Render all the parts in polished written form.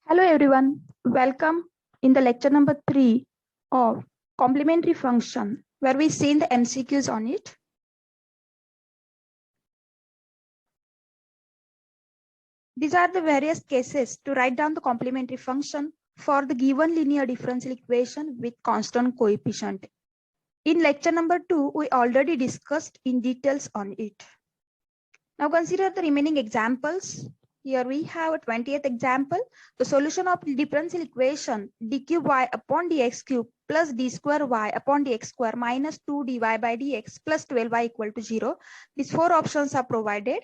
Hello everyone, welcome in the lecture number 3 of complementary function where we see the MCQs on it. These are the various cases to write down the complementary function for the given linear differential equation with constant coefficient. In lecture number 2, we already discussed in details on it. Now consider the remaining examples. Here we have a 20th example. The solution of the differential equation d cube y upon dx cube plus d square y upon dx square minus 2 dy by dx plus 12y equal to 0. These four options are provided.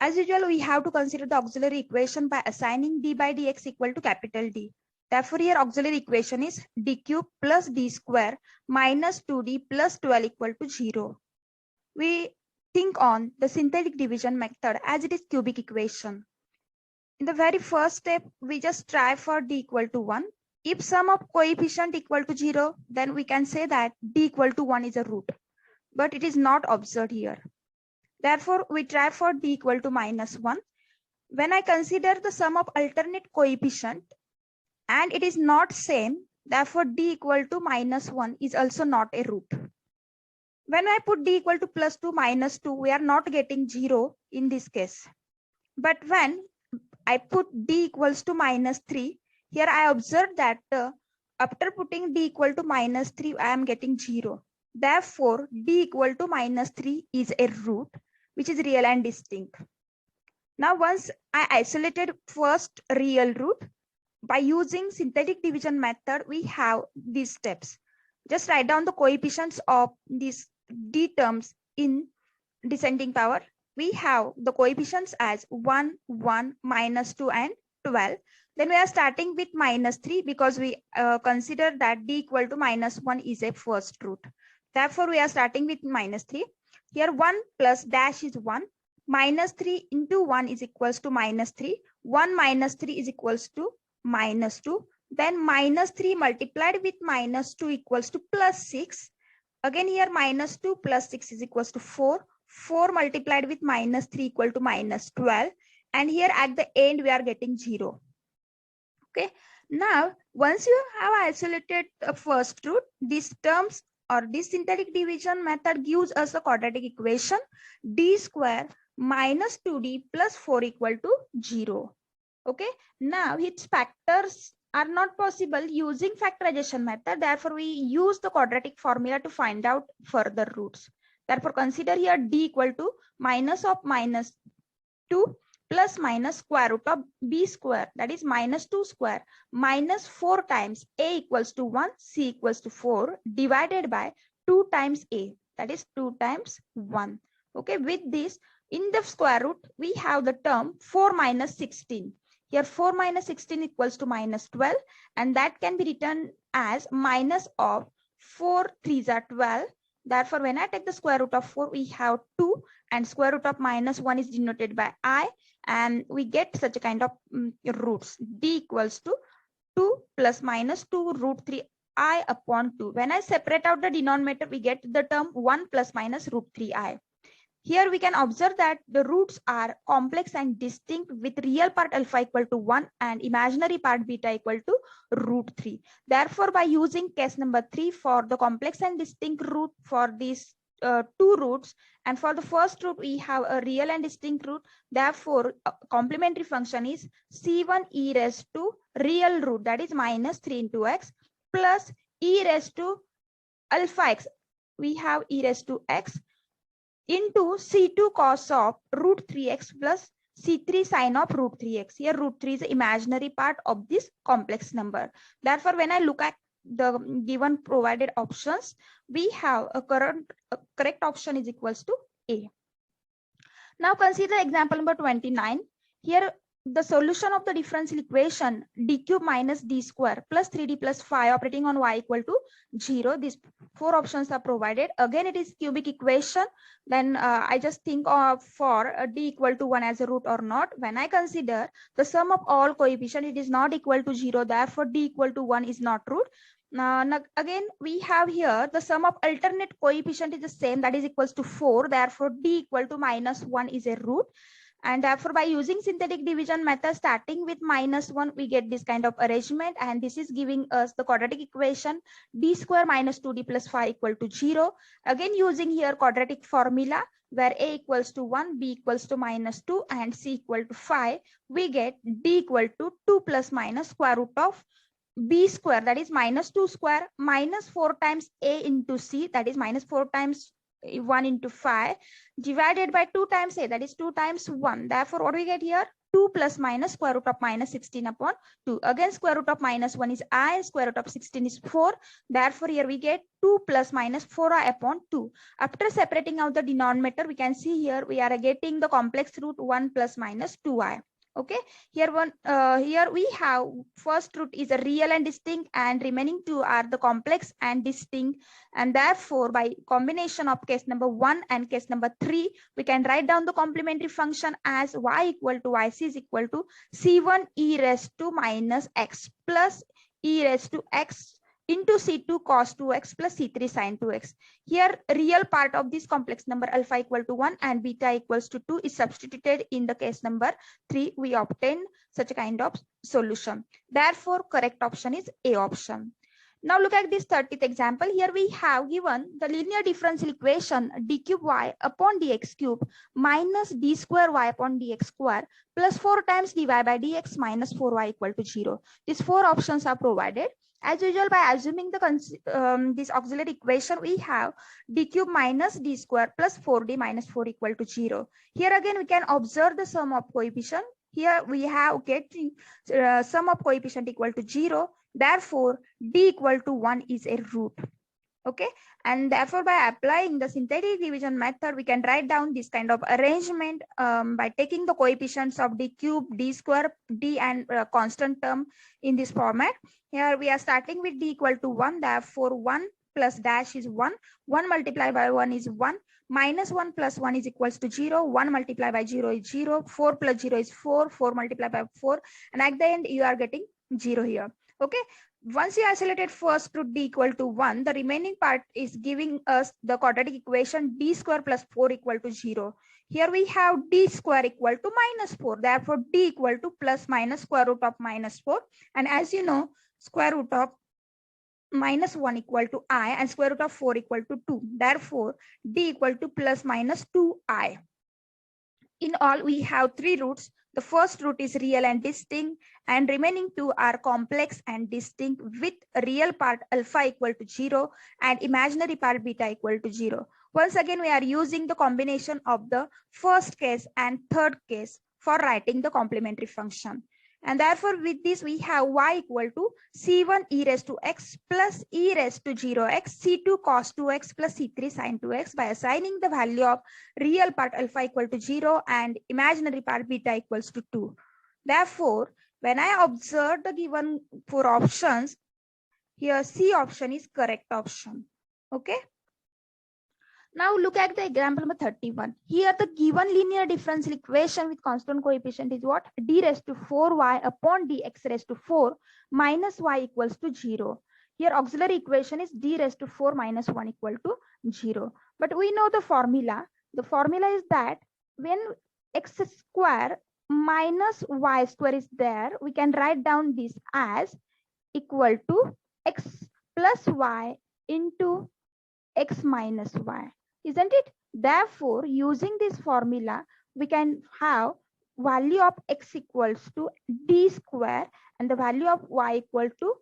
As usual, we have to consider the auxiliary equation by assigning d by dx equal to capital D. Therefore, here auxiliary equation is d cube plus d square minus 2d plus 12 equal to 0. We think on the synthetic division method as it is cubic equation. In the very first step, we just try for d equal to 1. If sum of coefficient equal to 0, then we can say that d equal to 1 is a root. But it is not observed here. Therefore, we try for d equal to minus 1. When I consider the sum of alternate coefficient and it is not same, therefore d equal to minus 1 is also not a root. When I put d equal to plus 2 minus 2, we are not getting 0 in this case. But when I put d equals to minus 3, here I observe that after putting d equal to minus 3, I am getting 0. Therefore, d equal to minus 3 is a root, which is real and distinct. Now, once I isolated first real root, by using synthetic division method, we have these steps. Just write down the coefficients of these d terms in descending power. We have the coefficients as 1, 1, minus 2 and 12. Then we are starting with minus 3 because we consider that d equal to minus 1 is a first root. Therefore, we are starting with minus 3. Here 1 plus dash is 1. Minus 3 into 1 is equals to minus 3. 1 minus 3 is equals to minus 2. Then minus 3 multiplied with minus 2 equals to plus 6. Again here minus 2 plus 6 is equals to 4. 4 multiplied with minus 3 equal to minus 12. And here at the end we are getting 0. Okay. Now, once you have isolated the first root, these terms or this synthetic division method gives us a quadratic equation d square minus 2d plus 4 equal to 0. Okay. Now, its factors are not possible using factorization method. Therefore, we use the quadratic formula to find out further roots. Therefore, consider here d equal to minus of minus 2 plus minus square root of b square, that is minus 2 square minus 4 times a equals to 1, c equals to 4 divided by 2 times a, that is 2 times 1. Okay, with this, in the square root, we have the term 4 minus 16. Here 4 minus 16 equals to minus 12, and that can be written as minus of 4 3s are 12. Therefore, when I take the square root of 4, we have 2, and square root of minus 1 is denoted by I, and we get such a kind of roots. D equals to 2 plus minus 2 root 3 I upon 2. When I separate out the denominator, we get the term 1 plus minus root 3I. Here we can observe that the roots are complex and distinct with real part alpha equal to 1 and imaginary part beta equal to root 3. Therefore, by using case number 3 for the complex and distinct root for these two roots, and for the first root we have a real and distinct root. Therefore, complementary function is c1 e raised to real root, that is minus 3 into x plus e raised to alpha x. We have e raised to x into c2 cos of root 3x plus c3 sine of root 3x. Here root 3 is the imaginary part of this complex number. Therefore, when I look at the given provided options, we have a correct option is equals to A. Now consider example number 29. Here the solution of the differential equation d cube minus d square plus 3d plus 5 operating on y equal to 0. These four options are provided. Again, it is cubic equation. Then I just think of for d equal to 1 as a root or not. When I consider the sum of all coefficient, it is not equal to 0. Therefore, d equal to 1 is not root. Now, again, we have here the sum of alternate coefficient is the same, that is equals to 4. Therefore, d equal to minus 1 is a root. And therefore, by using synthetic division method starting with -1, we get this kind of arrangement, and this is giving us the quadratic equation d square minus 2d plus 5 equal to 0. Again, using here quadratic formula where a equals to 1, b equals to -2, and c equal to 5, we get d equal to 2 plus minus square root of b square, that is -2 square, minus 4 times a into c, that is minus 4 times 1 into 5, divided by 2 times a, that is 2 times 1. Therefore, what we get here? 2 plus minus square root of minus 16 upon 2. Again, square root of -1 is I, and square root of 16 is 4. Therefore, here we get 2 plus minus 4i upon 2. After separating out the denominator, we can see here we are getting the complex root 1 plus minus 2i. Okay, here we have first root is a real and distinct, and remaining two are the complex and distinct, and therefore by combination of case number 1 and case number 3, we can write down the complementary function as y equal to yc is equal to c1 e raised to minus x plus e raised to x into c2 cos 2x plus c3 sin 2x. Here, real part of this complex number alpha equal to 1 and beta equals to 2 is substituted in the case number 3. We obtain such a kind of solution. Therefore, correct option is A option. Now look at this 30th example. Here we have given the linear differential equation d cube y upon dx cube minus d square y upon dx square plus 4 times dy by dx minus 4y equal to 0. These four options are provided. As usual, by assuming the this auxiliary equation, we have d cube minus d square plus 4d minus 4 equal to 0. Here again, we can observe the sum of coefficient. Here we have getting sum of coefficient equal to 0. Therefore, d equal to 1 is a root. Okay, and therefore by applying the synthetic division method, we can write down this kind of arrangement by taking the coefficients of d cube, d square, d and constant term in this format. Here we are starting with d equal to 1. Therefore 1 plus dash is 1. 1 multiplied by 1 is 1. Minus 1 plus 1 is equals to 0. 1 multiplied by 0 is 0. 4 plus 0 is 4. 4 multiplied by 4. And at the end, you are getting 0 here. Okay. Once you isolated first root d equal to 1, the remaining part is giving us the quadratic equation d square plus 4 equal to 0. Here we have d square equal to minus 4. Therefore, d equal to plus minus square root of minus 4. And as you know, square root of minus 1 equal to I and square root of 4 equal to 2. Therefore, d equal to plus minus 2i. In all, we have 3 roots. The first root is real and distinct, and remaining 2 are complex and distinct with real part alpha equal to 0 and imaginary part beta equal to 0. Once again, we are using the combination of the first case and third case for writing the complementary function. And therefore, with this, we have y equal to c1 e raised to x plus e raised to 0x, c2 cos 2x plus c3 sin 2x by assigning the value of real part alpha equal to 0 and imaginary part beta equals to 2. Therefore, when I observe the given 4 options, here C option is correct option. Okay. Now look at the example number 31. Here the given linear differential equation with constant coefficient is what? D raised to 4y upon dx raised to 4 minus y equals to 0. Here auxiliary equation is d raised to 4 minus 1 equal to 0. But we know the formula. The formula is that when x square minus y square is there, we can write down this as equal to x plus y into x minus y. Isn't it? Therefore, using this formula, we can have value of x equals to d square and the value of y equal to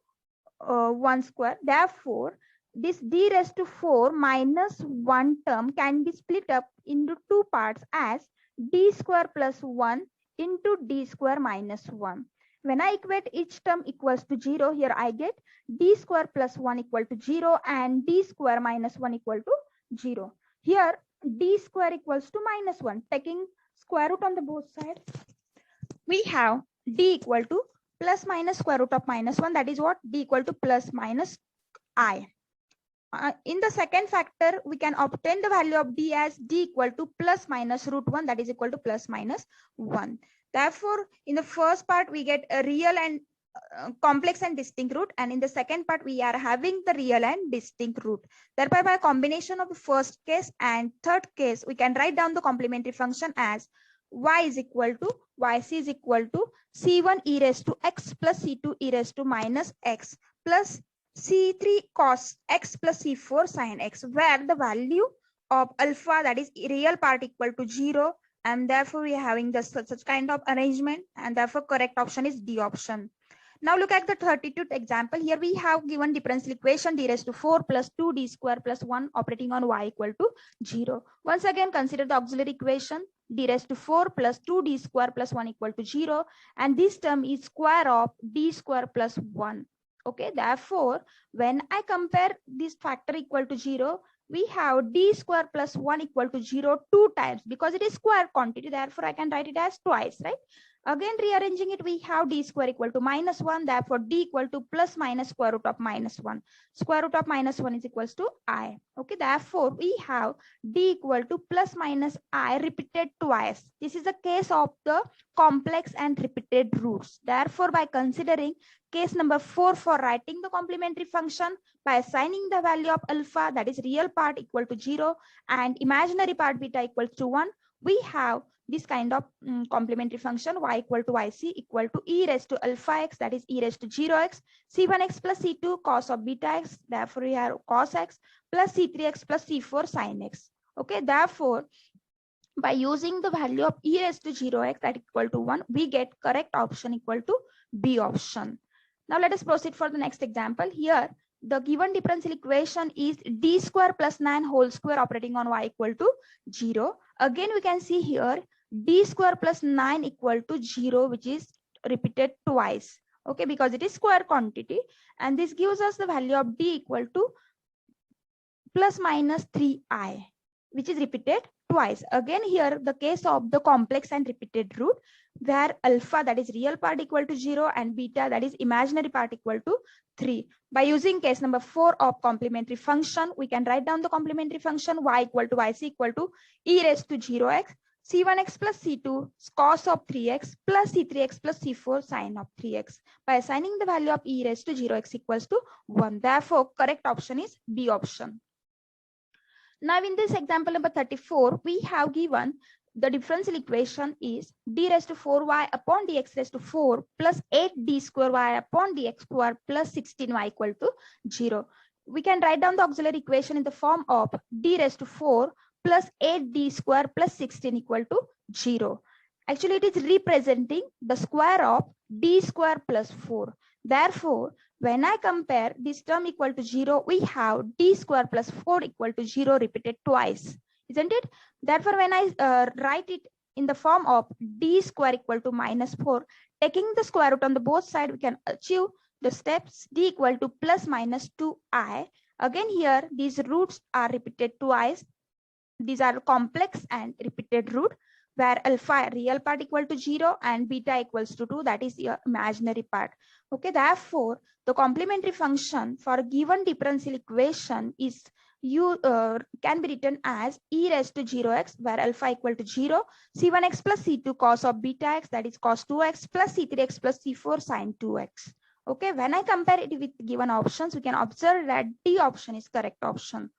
1 square. Therefore, this d raised to 4 minus 1 term can be split up into 2 parts as d square plus 1 into d square minus 1. When I equate each term equals to 0, here I get d square plus 1 equal to 0 and d square minus 1 equal to 0. Here d square equals to minus 1. Taking square root on the both sides, we have d equal to plus minus square root of minus 1. That is what? D equal to plus minus I. In the second factor, we can obtain the value of d as d equal to plus minus root 1. That is equal to plus minus 1. Therefore, in the first part, we get a real and complex and distinct root, and in the second part we are having the real and distinct root. Thereby, by combination of the first case and third case, we can write down the complementary function as y is equal to yc is equal to c1 e raised to x plus c2 e raised to minus x plus c3 cos x plus c4 sin x, where the value of alpha, that is real part, equal to 0, and therefore we are having the such kind of arrangement, and therefore correct option is D option. Now look at the 32th example. Here we have given differential equation d raised to 4 plus 2d square plus 1 operating on y equal to 0. Once again, consider the auxiliary equation d raised to 4 plus 2d square plus 1 equal to 0, and this term is square of d square plus 1. Okay, therefore when I compare this factor equal to 0, we have d square plus 1 equal to 0 two times, because it is square quantity, therefore I can write it as twice, right? Again, rearranging it, we have d square equal to minus 1, therefore d equal to plus minus square root of minus 1. Square root of minus 1 is equals to I. Okay, therefore we have d equal to plus minus I repeated twice. This is a case of the complex and repeated roots. Therefore, by considering case number 4 for writing the complementary function by assigning the value of alpha, that is real part, equal to 0 and imaginary part beta equals to 1, we have this kind of complementary function y equal to yc equal to e raised to alpha x, that is e raised to 0x, c1x plus c2 cos of beta x, therefore we have cos x, plus c3x plus c4 sin x. Okay, therefore by using the value of e raised to 0x, that equal to 1, we get correct option equal to B option. Now let us proceed for the next example. Here the given differential equation is d square plus 9 whole square operating on y equal to 0. Again we can see here d square plus 9 equal to 0, which is repeated twice. Okay, because it is square quantity, and this gives us the value of d equal to plus minus 3i, which is repeated twice. Again here the case of the complex and repeated root, where alpha, that is real part, equal to 0 and beta, that is imaginary part, equal to 3. By using case number 4 of complementary function, we can write down the complementary function y equal to yc equal to e raised to 0x, c1x plus c2 cos of 3x plus c3x plus c4 sin of 3x. By assigning the value of e raised to 0x equals to 1. Therefore correct option is B option. Now in this example number 34, we have given the differential equation is d raised to 4y upon dx raised to 4 plus 8d square y upon dx square plus 16y equal to 0. We can write down the auxiliary equation in the form of d raised to 4 plus 8d square plus 16 equal to 0. Actually, it is representing the square of d square plus 4. Therefore, when I compare this term equal to 0, we have d square plus 4 equal to 0 repeated twice, isn't it? Therefore, when I write it in the form of d square equal to minus 4, taking the square root on the both sides, we can achieve the steps d equal to plus minus 2i. Again here, these roots are repeated twice. These are complex and repeated root, where alpha real part equal to 0 and beta equals to 2, that is your imaginary part. Okay, therefore the complementary function for a given differential equation is can be written as e raised to 0x, where alpha equal to 0, c1x plus c2 cos of beta x, that is cos 2x plus c3x plus c4 sin 2x. Okay, when I compare it with given options, we can observe that D option is correct option.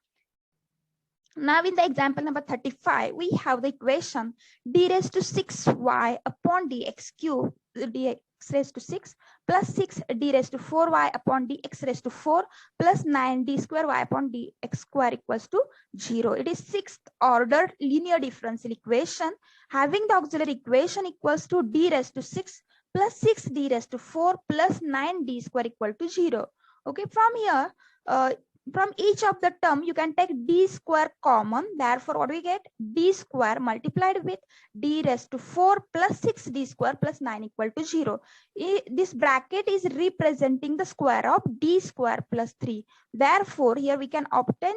Now in the example number 35, we have the equation d raised to 6y upon dx cube, dx raised to 6 plus 6 d raised to 4y upon dx raised to 4 plus 9 d square y upon dx square equals to 0. It is sixth order linear differential equation having the auxiliary equation equals to d raised to 6 plus 6 d raised to 4 plus 9 d square equal to 0. Okay, from here, from each of the term you can take d square common, therefore what we get, d square multiplied with d raised to 4 plus 6d square plus 9 equal to 0. This bracket is representing the square of d square plus 3. Therefore here we can obtain,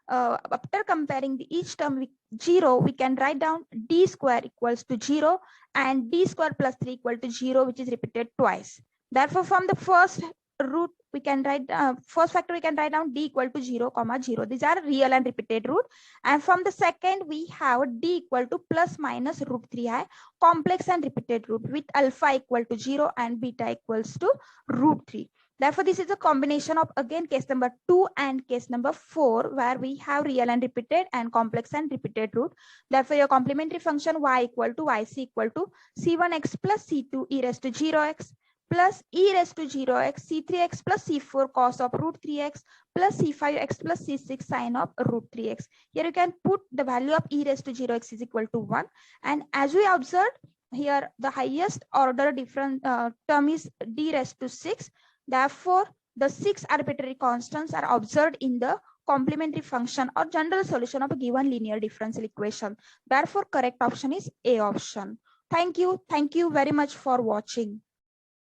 after comparing each term with 0, we can write down d square equals to 0 and d square plus 3 equal to 0, which is repeated twice. Therefore from the first root we can write first factor we can write down d equal to 0 comma 0. These are real and repeated root, and from the second we have d equal to plus minus root 3i, complex and repeated root with alpha equal to 0 and beta equals to root 3. Therefore, this is a combination of again case number 2 and case number 4, where we have real and repeated and complex and repeated root. Therefore, your complementary function y equal to yc equal to c1x plus c2 e raised to 0x plus e raised to 0x c3x plus c4 cos of root 3x plus c5x plus c6 sin of root 3x. Here you can put the value of e raised to 0x is equal to 1. And as we observed, here the highest order different term is d raised to 6. Therefore, the 6 arbitrary constants are observed in the complementary function or general solution of a given linear differential equation. Therefore, correct option is A option. Thank you. Thank you very much for watching.